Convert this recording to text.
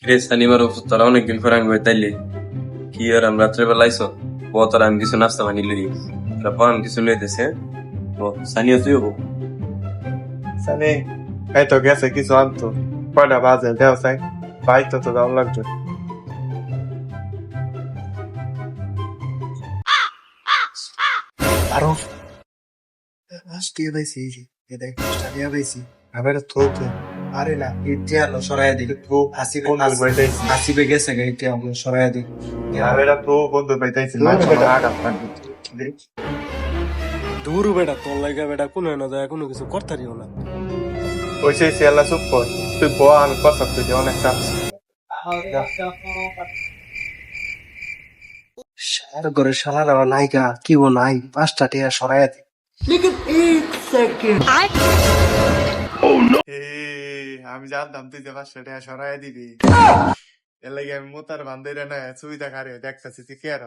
রে সানিমার ওষুধ তোরা অনেকদিন পরে আমি তাইলে কি আর আমি রাত্রেবেলা আইসো তোরা আমি কিছু নাস্তা বানিয়ে লই পরান কিছু লইতেছে ও সানিয়া তুই হবো সানি এই তো গেছে কিছু আনতো কয়টা বাজে দেও সাই বাইক তো দাম লাগবে আরো আজকে পাইছি এই দেখ স্টাডিয়া পাইছি আবার তো আরে না ইতিয়া লো সরাই দি তো হাসি বন্ধু বাইতাইছি আসিবে গেছে গে ইতিয়া আমরা সরাইয়া দিই আবার তো বন্ধু বাইতাইছি মাছ আগা দেখ দূর বেটা তোর লাগা বেটা কোনো না যায় কোনো কিছু করতারিও না ওই সেই সেলা সুপ কর তুই বল আমি কথা তুই অনেক চাপ সার করে শালার নাইকা কি ও নাই 5টা টিয়া সরাইয়া দিই আমি জানতাম তুই যে 500 টাকা সরাই দিবি এর লাগে আমি মোতার বান্ধবীরা না সুবিধা খারে দেখতেছি তুই কে আর